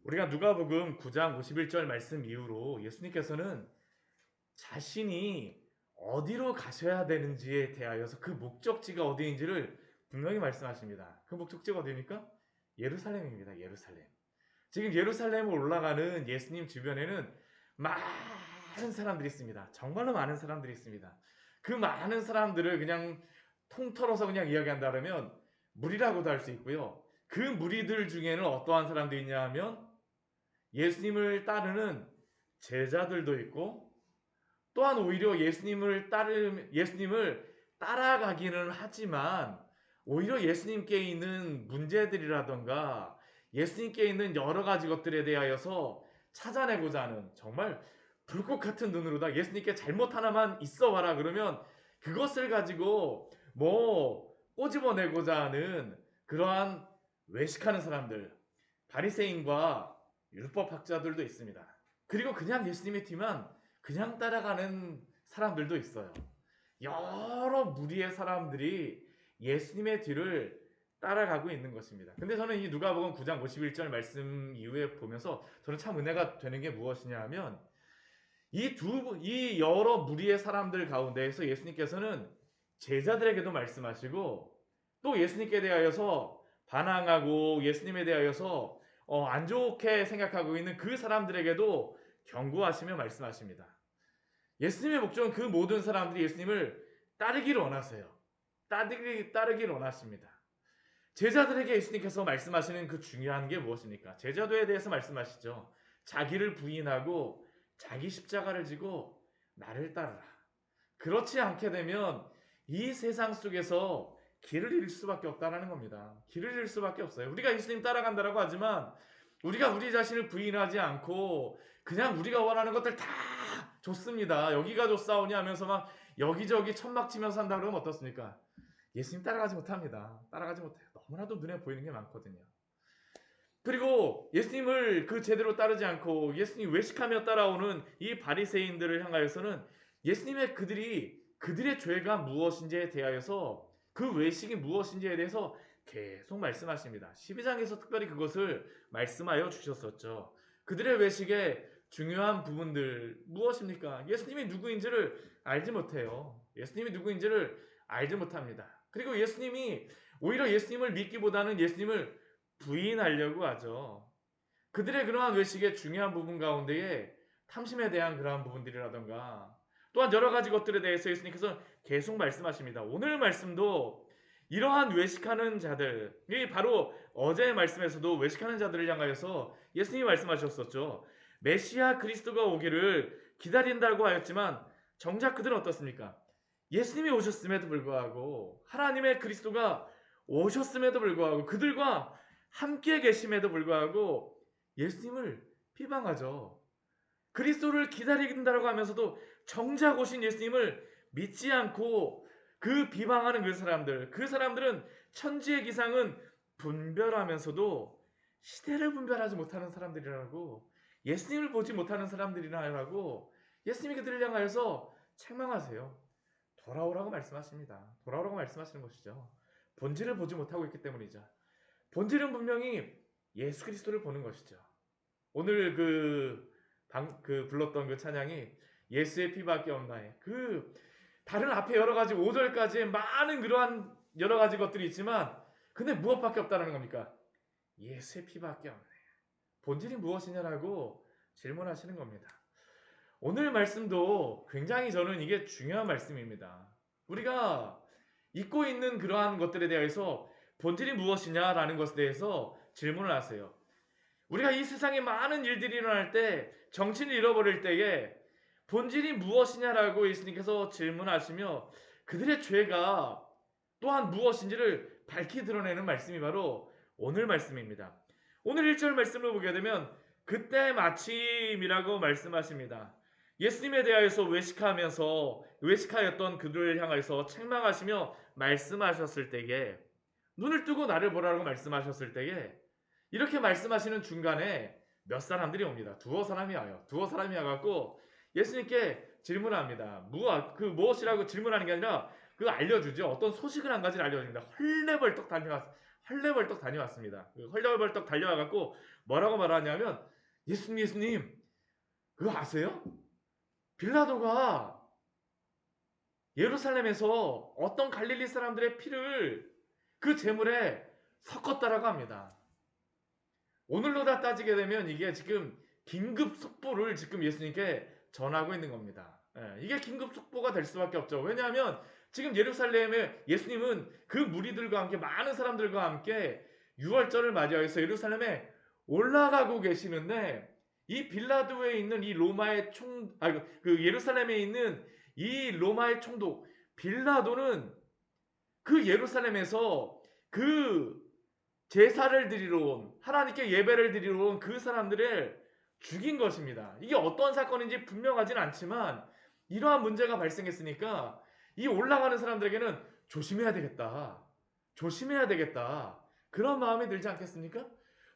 우리가 누가복음 9장 51절 말씀 이후로 예수님께서는 자신이 어디로 가셔야 되는지에 대하여서 그 목적지가 어디인지를 분명히 말씀하십니다. 그 목적지가 어디입니까? 예루살렘입니다. 예루살렘. 지금 예루살렘으로 올라가는 예수님 주변에는 많은 사람들이 있습니다. 정말로 많은 사람들이 있습니다. 그 많은 사람들을 그냥 통틀어서 그냥 이야기한다면 무리라고도 할 수 있고요. 그 무리들 중에는 어떠한 사람들이 있냐 하면 예수님을 따르는 제자들도 있고, 또한 오히려 예수님을 따라가기는 하지만 오히려 예수님께 있는 문제들이라던가 예수님께 있는 여러 가지 것들에 대하여서 찾아내고자 하는, 정말 불꽃 같은 눈으로다 예수님께 잘못 하나만 있어 봐라 그러면 그것을 가지고 뭐 꼬집어내고자 하는 그러한 외식하는 사람들, 바리새인과 율법학자들도 있습니다. 그리고 그냥 예수님의 뒤만 그냥 따라가는 사람들도 있어요. 여러 무리의 사람들이 예수님의 뒤를 따라가고 있는 것입니다. 근데 저는 이 누가복음 9장 51절 말씀 이후에 보면서 저는 참 은혜가 되는 게 무엇이냐 하면 이 여러 무리의 사람들 가운데에서 예수님께서는 제자들에게도 말씀하시고 또 예수님께 대하여서 반항하고 예수님에 대하여서 안 좋게 생각하고 있는 그 사람들에게도 경고하시며 말씀하십니다. 예수님의 목적은 그 모든 사람들이 예수님을 따르기를 원하세요. 따르기를 원하십니다. 제자들에게 예수님께서 말씀하시는 그 중요한 게 무엇입니까? 제자도에 대해서 말씀하시죠. 자기를 부인하고 자기 십자가를 지고 나를 따르라. 그렇지 않게 되면 이 세상 속에서 길을 잃을 수밖에 없다는 겁니다. 길을 잃을 수밖에 없어요. 우리가 예수님 따라간다라고 하지만 우리가 우리 자신을 부인하지 않고 그냥 우리가 원하는 것들 다 좋습니다. 여기가 좋사오냐 하면서 막 여기저기 천막 치면서 산다 그러면 어떻습니까? 예수님 따라가지 못합니다. 따라가지 못해요. 너무나도 눈에 보이는 게 많거든요. 그리고 예수님을 그 제대로 따르지 않고 예수님 외식하며 따라오는 이 바리새인들을 향하여서는 예수님의 그들의 죄가 무엇인지에 대하여서 그 외식이 무엇인지에 대해서 계속 말씀하십니다. 12장에서 특별히 그것을 말씀하여 주셨었죠. 그들의 외식의 중요한 부분들 무엇입니까? 예수님이 누구인지를 알지 못해요. 예수님이 누구인지를 알지 못합니다. 그리고 오히려 예수님을 믿기보다는 예수님을 부인하려고 하죠. 그들의 그러한 외식의 중요한 부분 가운데에 탐심에 대한 그러한 부분들이라던가 또한 여러 가지 것들에 대해서 예수님께서 계속 말씀하십니다. 오늘 말씀도 이러한 외식하는 자들이 바로 어제의 말씀에서도 외식하는 자들을 향하여서 예수님이 말씀하셨었죠. 메시아 그리스도가 오기를 기다린다고 하였지만 정작 그들은 어떻습니까? 예수님이 오셨음에도 불구하고 하나님의 그리스도가 오셨음에도 불구하고 그들과 함께 계심에도 불구하고 예수님을 비방하죠. 그리스도를 기다린다고 하면서도 정작 오신 예수님을 믿지 않고 그 비방하는 그 사람들은 천지의 기상은 분별하면서도 시대를 분별하지 못하는 사람들이라고, 예수님을 보지 못하는 사람들이라고 예수님이 그들을 향하여서 책망하세요. 돌아오라고 말씀하십니다. 돌아오라고 말씀하시는 것이죠. 본질을 보지 못하고 있기 때문이죠. 본질은 분명히 예수 그리스도를 보는 것이죠. 오늘 불렀던 그 찬양이 예수의 피밖에 없나에, 다른 앞에 여러 가지 5절까지의 많은 그러한 여러 가지 것들이 있지만 근데 무엇밖에 없다는 겁니까? 예수의 피밖에 없네. 본질이 무엇이냐라고 질문하시는 겁니다. 오늘 말씀도 굉장히 저는 이게 중요한 말씀입니다. 우리가 잊고 있는 그러한 것들에 대해서 본질이 무엇이냐라는 것에 대해서 질문을 하세요. 우리가 이 세상에 많은 일들이 일어날 때, 정신을 잃어버릴 때에 본질이 무엇이냐라고 예수님께서 질문하시며 그들의 죄가 또한 무엇인지를 밝히 드러내는 말씀이 바로 오늘 말씀입니다. 오늘 1절 말씀을 보게 되면 그때 마침이라고 말씀하십니다. 예수님에 대하여서 외식하였던 그들을 향해서 책망하시며 말씀하셨을 때에, 눈을 뜨고 나를 보라고 말씀하셨을 때에, 이렇게 말씀하시는 중간에 몇 사람들이 옵니다. 두어 사람이 와요. 두어 사람이 와갖고 예수님께 질문을 합니다. 무엇이라고 질문하는 게 아니라 알려주죠. 어떤 소식을 한 가지를 알려줍니다. 헐레벌떡 달려가서 헐레벌떡 다녀왔습니다. 헐레벌떡 달려와갖고 뭐라고 말하냐면 예수님 그거 아세요? 빌라도가 예루살렘에서 어떤 갈릴리 사람들의 피를 그 제물에 섞었다라고 합니다. 오늘로 다 따지게 되면 이게 지금 긴급 속보를 지금 예수님께 전하고 있는 겁니다. 이게 긴급 속보가 될 수밖에 없죠. 왜냐하면 지금 예루살렘에 예수님은 그 무리들과 함께 많은 사람들과 함께 유월절을 맞이해서 예루살렘에 올라가고 계시는데 이 빌라도에 있는 이 로마의 그 예루살렘에 있는 이 로마의 총독 빌라도는 그 예루살렘에서 그 제사를 드리러 온 하나님께 예배를 드리러 온 그 사람들을 죽인 것입니다. 이게 어떤 사건인지 분명하진 않지만 이러한 문제가 발생했으니까 이 올라가는 사람들에게는 조심해야 되겠다. 조심해야 되겠다. 그런 마음이 들지 않겠습니까?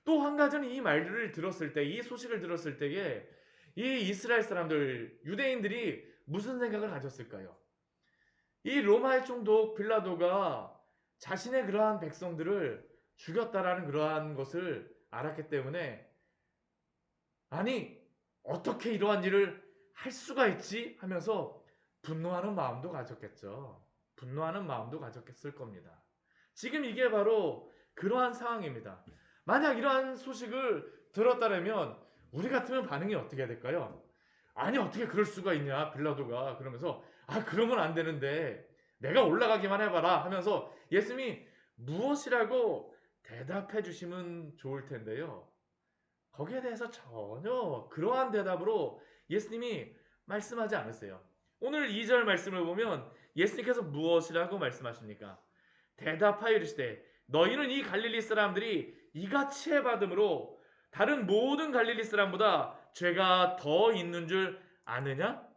또 한 가지는 이 말들을 들었을 때, 이 소식을 들었을 때에 이 이스라엘 사람들, 유대인들이 무슨 생각을 가졌을까요? 이 로마의 총독 빌라도가 자신의 그러한 백성들을 죽였다라는 그러한 것을 알았기 때문에 아니 어떻게 이러한 일을 할 수가 있지 하면서 분노하는 마음도 가졌겠죠. 분노하는 마음도 가졌을 겁니다. 지금 이게 바로 그러한 상황입니다. 만약 이러한 소식을 들었다면 우리 같으면 반응이 어떻게 될까요? 아니 어떻게 그럴 수가 있냐 빌라도가 그러면서 그러면 안 되는데 내가 올라가기만 해봐라 하면서 예수님이 무엇이라고 대답해 주시면 좋을 텐데요. 거기에 대해서 전혀 그러한 대답으로 예수님이 말씀하지 않으세요. 오늘 2절 말씀을 보면 예수님께서 무엇이라고 말씀하십니까? 대답하여 이르시되 너희는 이 갈릴리 사람들이 이같이 해받음으로 다른 모든 갈릴리 사람보다 죄가 더 있는 줄 아느냐?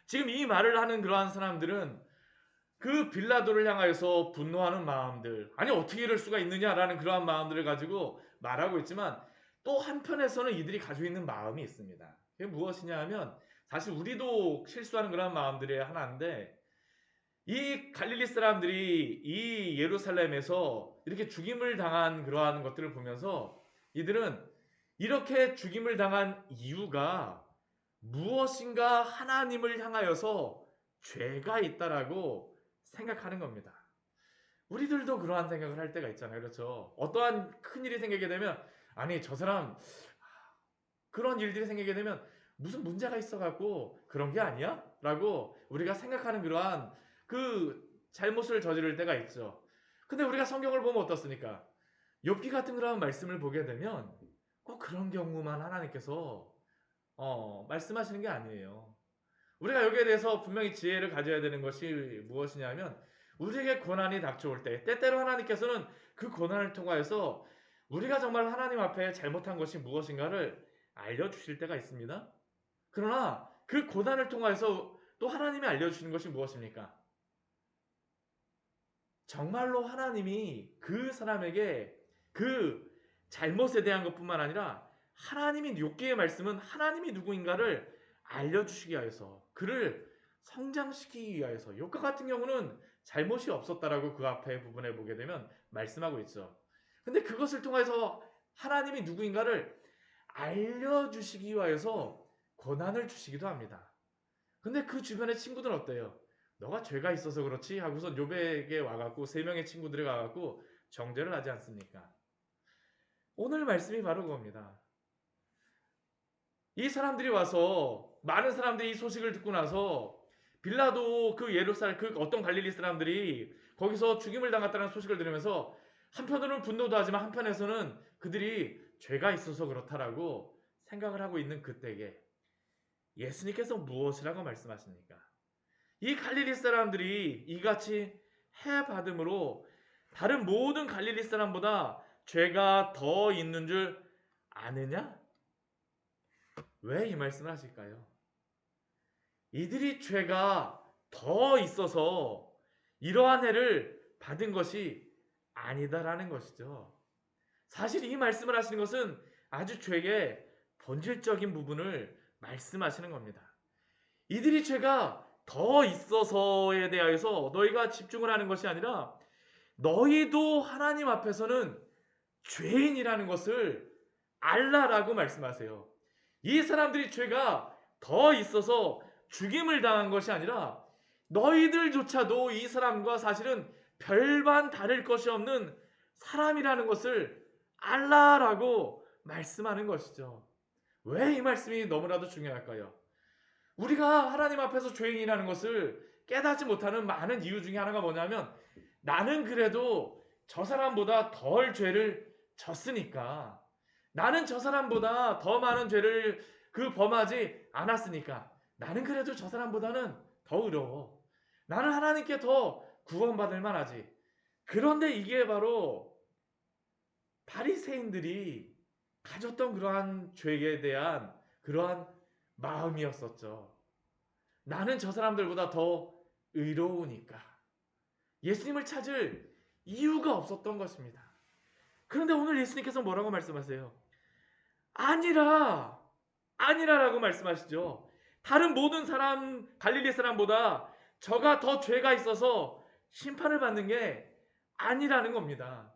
지금 이 말을 하는 그러한 사람들은 그 빌라도를 향하여서 분노하는 마음들, 아니 어떻게 이럴 수가 있느냐라는 그러한 마음들을 가지고 말하고 있지만 또 한편에서는 이들이 가지고 있는 마음이 있습니다. 그게 무엇이냐 하면 사실 우리도 실수하는 그런 마음들의 하나인데 이 갈릴리 사람들이 이 예루살렘에서 이렇게 죽임을 당한 그러한 것들을 보면서 이들은 이렇게 죽임을 당한 이유가 무엇인가 하나님을 향하여서 죄가 있다라고 생각하는 겁니다. 우리들도 그러한 생각을 할 때가 있잖아요. 그렇죠? 어떠한 큰일이 생기게 되면 아니 저 사람 그런 일들이 생기게 되면 무슨 문제가 있어갖고 그런 게 아니야? 라고 우리가 생각하는 그러한 그 잘못을 저지를 때가 있죠. 근데 우리가 성경을 보면 어떻습니까? 욥기 같은 그런 말씀을 보게 되면 꼭 그런 경우만 하나님께서 말씀하시는 게 아니에요. 우리가 여기에 대해서 분명히 지혜를 가져야 되는 것이 무엇이냐면 우리에게 고난이 닥쳐올 때 때때로 하나님께서는 그 고난을 통하여서 우리가 정말 하나님 앞에 잘못한 것이 무엇인가를 알려주실 때가 있습니다. 그러나 그 고난을 통하여서 또 하나님이 알려주시는 것이 무엇입니까? 정말로 하나님이 그 사람에게 그 잘못에 대한 것뿐만 아니라 하나님이 욥기의 말씀은 하나님이 누구인가를 알려주시기 위하여서 그를 성장시키기 위하여서 욥과 같은 경우는 잘못이 없었다라고 그 앞에 부분에 보게 되면 말씀하고 있죠. 근데 그것을 통해서 하나님이 누구인가를 알려주시기 위하여서 고난을 주시기도 합니다. 근데 그 주변의 친구들은 어때요? 너가 죄가 있어서 그렇지 하고서 욥에게 와갖고 3명의 친구들이 와갖고 정죄를 하지 않습니까? 오늘 말씀이 바로 그겁니다. 이 사람들이 와서 많은 사람들이 이 소식을 듣고 나서 빌라도 그 예루살렘 그 어떤 갈릴리 사람들이 거기서 죽임을 당했다는 소식을 들으면서 한편으로는 분노도 하지만 한편에서는 그들이 죄가 있어서 그렇다라고 생각을 하고 있는 그때에 예수님께서 무엇이라고 말씀하십니까? 이 갈릴리 사람들이 이같이 해받음으로 다른 모든 갈릴리 사람보다 죄가 더 있는 줄 아느냐? 왜 이 말씀을 하실까요? 이들이 죄가 더 있어서 이러한 해를 받은 것이 아니다라는 것이죠. 사실 이 말씀을 하시는 것은 아주 죄의 본질적인 부분을 말씀하시는 겁니다. 이들이 죄가 더 있어서에 대하여서 너희가 집중을 하는 것이 아니라 너희도 하나님 앞에서는 죄인이라는 것을 알라라고 말씀하세요. 이 사람들이 죄가 더 있어서 죽임을 당한 것이 아니라 너희들조차도 이 사람과 사실은 별반 다를 것이 없는 사람이라는 것을 알라라고 말씀하는 것이죠. 왜 이 말씀이 너무나도 중요할까요? 우리가 하나님 앞에서 죄인이라는 것을 깨닫지 못하는 많은 이유 중에 하나가 뭐냐면, 나는 그래도 저 사람보다 덜 죄를 졌으니까, 나는 저 사람보다 더 많은 죄를 범하지 않았으니까, 나는 그래도 저 사람보다는 더 의로워, 나는 하나님께 더 구원받을 만하지. 그런데 이게 바로 바리새인들이 가졌던 그러한 죄에 대한 그러한 마음이었었죠. 나는 저 사람들보다 더 의로우니까 예수님을 찾을 이유가 없었던 것입니다. 그런데 오늘 예수님께서 뭐라고 말씀하세요? 아니라라고 말씀하시죠. 다른 모든 사람, 갈릴리 사람보다 저가 더 죄가 있어서 심판을 받는 게 아니라는 겁니다.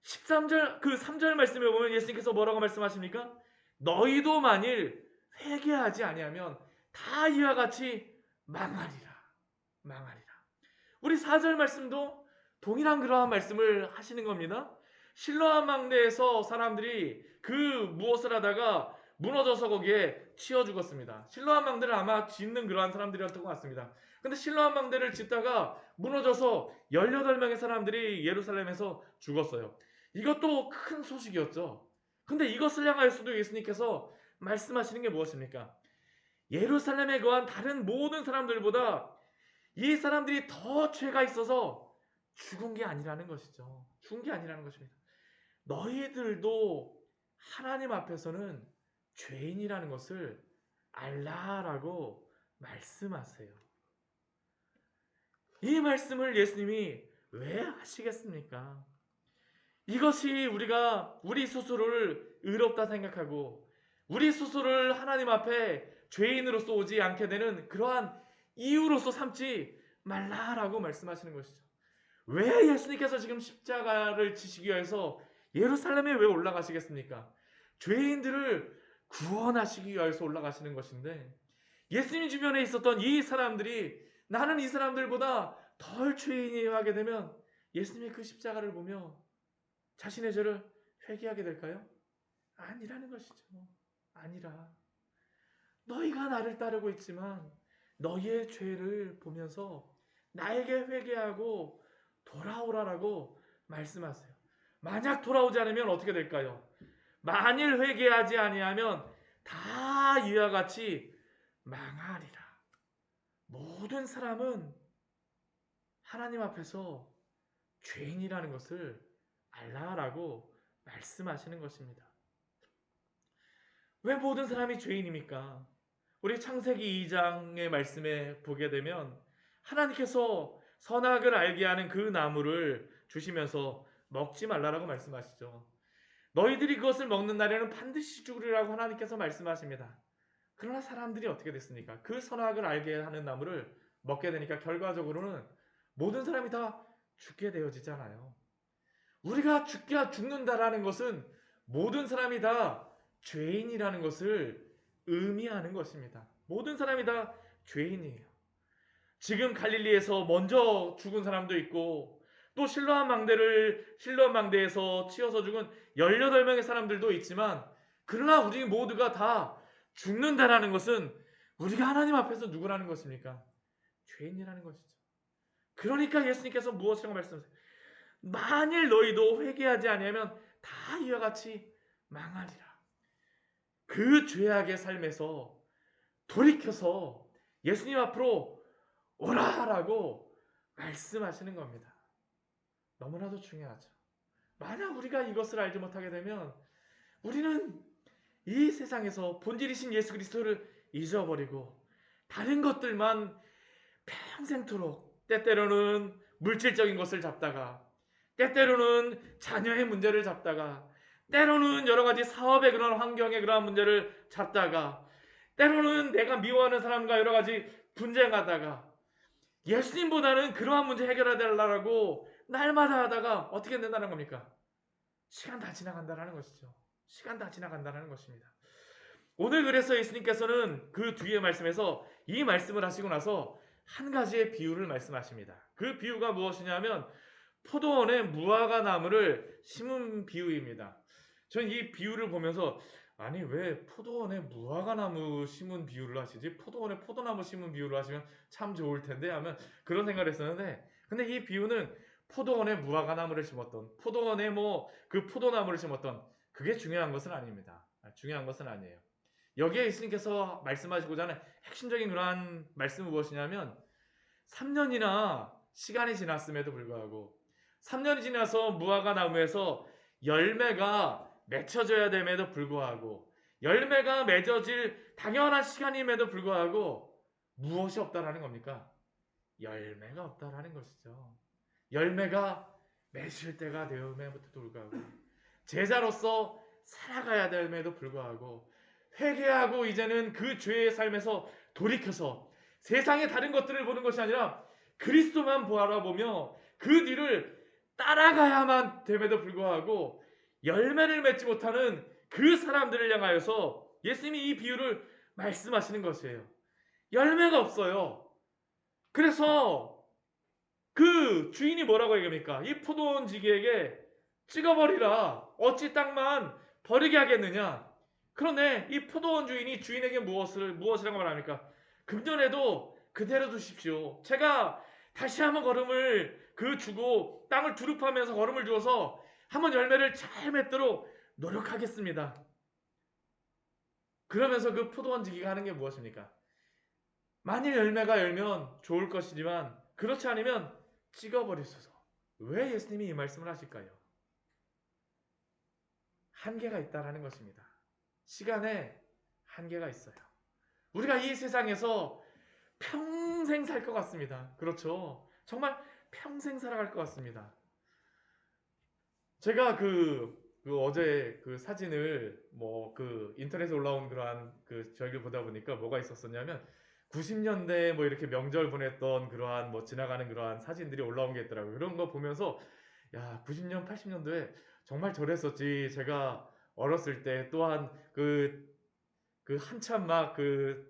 13절, 그 3절 말씀에 보면 예수님께서 뭐라고 말씀하십니까? 너희도 만일 회개하지 아니하면 다 이와 같이 망하리라. 망하리라. 우리 4절 말씀도 동일한 그러한 말씀을 하시는 겁니다. 실로암 망대에서 사람들이 그 무엇을 하다가 무너져서 거기에 치여 죽었습니다. 실로암 망대를 아마 짓는 그러한 사람들이었던 것 같습니다. 근데 실로암 망대를 짓다가 무너져서 18명의 사람들이 예루살렘에서 죽었어요. 이것도 큰 소식이었죠. 근데 이것을 향하여서도 예수님께서 말씀하시는 게 무엇입니까? 예루살렘에 거한 다른 모든 사람들보다 이 사람들이 더 죄가 있어서 죽은 게 아니라는 것이죠. 죽은 게 아니라는 것입니다. 너희들도 하나님 앞에서는 죄인이라는 것을 알라라고 말씀하세요. 이 말씀을 예수님이 왜 하시겠습니까? 이것이 우리가 우리 스스로를 의롭다 생각하고 우리 스스로를 하나님 앞에 죄인으로서 오지 않게 되는 그러한 이유로서 삼지 말라라고 말씀하시는 것이죠. 왜 예수님께서 지금 십자가를 지시기 위해서 예루살렘에 왜 올라가시겠습니까? 죄인들을 구원하시기 위해서 올라가시는 것인데, 예수님 주변에 있었던 이 사람들이 나는 이 사람들보다 덜 죄인이에요 하게 되면 예수님의 그 십자가를 보며 자신의 죄를 회개하게 될까요? 아니라는 것이죠. 아니라. 너희가 나를 따르고 있지만 너희의 죄를 보면서 나에게 회개하고 돌아오라라고 말씀하세요. 만약 돌아오지 않으면 어떻게 될까요? 만일 회개하지 아니하면 다 이와 같이 망하리라. 모든 사람은 하나님 앞에서 죄인이라는 것을 알라라고 말씀하시는 것입니다. 왜 모든 사람이 죄인입니까? 우리 창세기 2장의 말씀에 보게 되면 하나님께서 선악을 알게 하는 그 나무를 주시면서 먹지 말라라고 말씀하시죠. 너희들이 그것을 먹는 날에는 반드시 죽으리라고 하나님께서 말씀하십니다. 그러나 사람들이 어떻게 됐습니까? 그 선악을 알게 하는 나무를 먹게 되니까 결과적으로는 모든 사람이 다 죽게 되어지잖아요. 우리가 죽는다라는 것은 모든 사람이 다 죄인이라는 것을 의미하는 것입니다. 모든 사람이 다 죄인이에요. 지금 갈릴리에서 먼저 죽은 사람도 있고 또 실로암 망대에서 치여서 죽은 18명의 사람들도 있지만, 그러나 우리 모두가 다 죽는다라는 것은 우리가 하나님 앞에서 누구라는 것입니까? 죄인이라는 것이죠. 그러니까 예수님께서 무엇이라고 말씀하세요? 만일 너희도 회개하지 아니하면 다 이와 같이 망하리라. 그 죄악의 삶에서 돌이켜서 예수님 앞으로 오라라고 말씀하시는 겁니다. 너무나도 중요하죠. 만약 우리가 이것을 알지 못하게 되면 우리는 이 세상에서 본질이신 예수 그리스도를 잊어버리고 다른 것들만 평생토록, 때때로는 물질적인 것을 잡다가, 때때로는 자녀의 문제를 잡다가, 때로는 여러 가지 사업의 그런 환경의 그런 문제를 잡다가, 때로는 내가 미워하는 사람과 여러 가지 분쟁하다가, 예수님보다는 그러한 문제 해결해달라고 날마다 하다가 어떻게 된다는 겁니까? 시간 다 지나간다는 것이죠. 시간 다 지나간다는 것입니다. 오늘 그래서 예수님께서는 그 뒤에 말씀에서 이 말씀을 하시고 나서 한 가지의 비유를 말씀하십니다. 그 비유가 무엇이냐면 포도원에 무화과 나무를 심은 비유입니다. 저는 이 비유를 보면서 아니 왜 포도원에 무화과 나무 심은 비유를 하시지? 포도원에 포도나무 심은 비유를 하시면 참 좋을 텐데 하면 그런 생각을 했었는데 근데 이 비유는 포도원에 무화과 나무를 심었던 포도원에 뭐 그 포도나무를 심었던 그게 중요한 것은 아닙니다. 중요한 것은 아니에요. 여기에 예수님께서 말씀하시고자 하는 핵심적인 그러한 말씀은 무엇이냐면 3년이나 시간이 지났음에도 불구하고 3년이 지나서 무화과 나무에서 열매가 맺혀져야 됨에도 불구하고 열매가 맺어질 당연한 시간임에도 불구하고 무엇이 없다라는 겁니까? 열매가 없다라는 것이죠. 열매가 맺을 때가 되음에도 불구하고 제자로서 살아가야 됨에도 불구하고 회개하고 이제는 그 죄의 삶에서 돌이켜서 세상의 다른 것들을 보는 것이 아니라 그리스도만 바라보며 그 뒤를 따라가야만 됨에도 불구하고 열매를 맺지 못하는 그 사람들을 향하여서 예수님이 이 비유를 말씀하시는 것이에요. 열매가 없어요. 그래서 그 주인이 뭐라고 얘기합니까? 이 포도원 지기에게 찍어버리라. 어찌 땅만 버리게 하겠느냐? 그런데 이 포도원 주인이 주인에게 무엇이라고 말합니까? 금년에도 그대로 두십시오. 제가 다시 한번 걸음을 주고 땅을 두릅하면서 걸음을 주어서 한번 열매를 잘 맺도록 노력하겠습니다. 그러면서 그 포도원 지기가 하는 게 무엇입니까? 만일 열매가 열면 좋을 것이지만 그렇지 않으면 찍어버리소서. 왜 예수님이 이 말씀을 하실까요? 한계가 있다라는 것입니다. 시간에 한계가 있어요. 우리가 이 세상에서 평생 살 것 같습니다. 그렇죠? 정말 평생 살아갈 것 같습니다. 제가 어제 그 사진을 인터넷에 올라온 그러한 저희를 보다 보니까 뭐가 있었었냐면 90년대 뭐 이렇게 명절 보냈던 그러한 지나가는 그러한 사진들이 올라온 게 있더라고요. 그런 거 보면서 야, 90년, 80년도에 정말 저랬었지. 제가 어렸을 때 또한 한참 막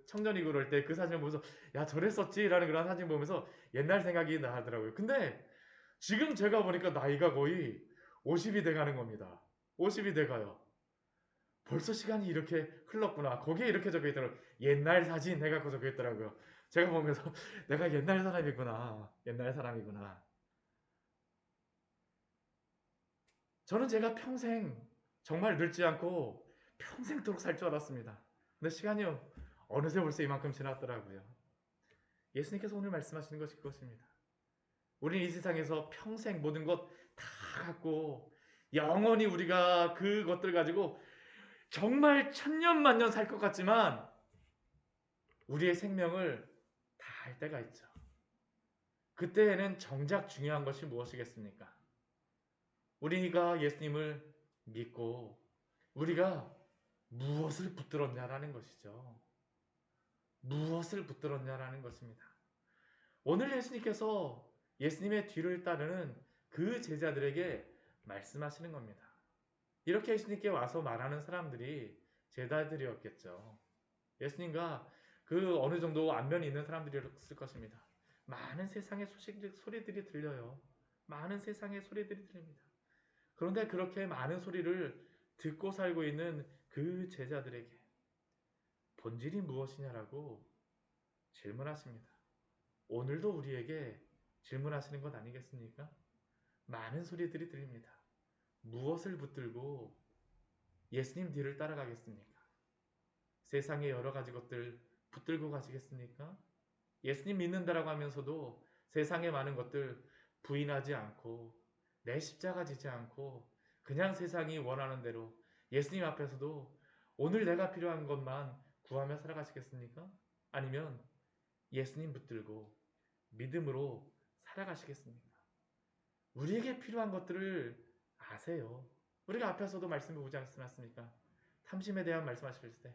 청년이고 그럴 때 그 사진을 보면서 야, 저랬었지라는 그런 사진 보면서 옛날 생각이 나더라고요. 근데 지금 제가 보니까 나이가 거의 50이 돼가는 겁니다. 50이 돼가요. 벌써 시간이 이렇게 흘렀구나. 거기에 이렇게 적혀 있더라고요. 옛날 사진 해갖고 적혀 있더라고요. 제가 보면서 내가 옛날 사람이구나. 옛날 사람이구나. 저는 제가 평생 정말 늙지 않고 평생도록 살 줄 알았습니다. 근데 시간이요. 어느새 벌써 이만큼 지났더라고요. 예수님께서 오늘 말씀하시는 것이 그것입니다. 우리는 이 세상에서 평생 모든 것 다 갖고 영원히 우리가 그것들 가지고 정말 천년만년 살 것 같지만 우리의 생명을 다 할 때가 있죠. 그때에는 정작 중요한 것이 무엇이겠습니까? 우리가 예수님을 믿고 우리가 무엇을 붙들었냐라는 것이죠. 무엇을 붙들었냐라는 것입니다. 오늘 예수님께서 예수님의 뒤를 따르는 그 제자들에게 말씀하시는 겁니다. 이렇게 예수님께 와서 말하는 사람들이 제자들이었겠죠. 예수님과 어느 정도 안면이 있는 사람들이었을 것입니다. 많은 세상의 소리들이 들려요. 많은 세상의 소리들이 들립니다. 그런데 그렇게 많은 소리를 듣고 살고 있는 그 제자들에게 본질이 무엇이냐라고 질문하십니다. 오늘도 우리에게 질문하시는 것 아니겠습니까? 많은 소리들이 들립니다. 무엇을 붙들고 예수님 뒤를 따라가겠습니까? 세상의 여러 가지 것들 붙들고 가시겠습니까? 예수님 믿는다라고 하면서도 세상의 많은 것들 부인하지 않고 내 십자가 지지 않고 그냥 세상이 원하는 대로 예수님 앞에서도 오늘 내가 필요한 것만 구하며 살아가시겠습니까? 아니면 예수님 붙들고 믿음으로 살아가시겠습니까? 우리에게 필요한 것들을 아세요. 우리가 앞에서도 말씀해 보지 않았습니까? 탐심에 대한 말씀하실 때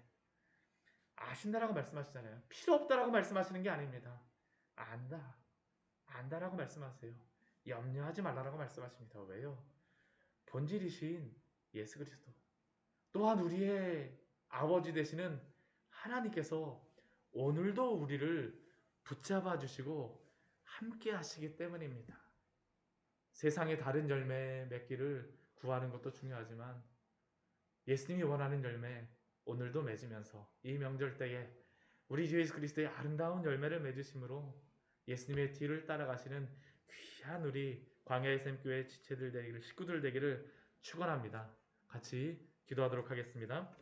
아신다라고 말씀하시잖아요. 필요 없다라고 말씀하시는 게 아닙니다. 안다. 안다라고 말씀하세요. 염려하지 말라라고 말씀하십니다. 왜요? 본질이신 예수 그리스도, 또한 우리의 아버지 되시는 하나님께서 오늘도 우리를 붙잡아 주시고 함께 하시기 때문입니다. 세상의 다른 열매 맺기를 구하는 것도 중요하지만 예수님이 원하는 열매 오늘도 맺으면서 이 명절 때에 우리 주 예수 그리스도의 아름다운 열매를 맺으심으로 예수님의 뒤를 따라가시는 귀한 우리 광야의 샘교회 지체들 되기를, 식구들 되기를 축원합니다. 같이 기도하도록 하겠습니다.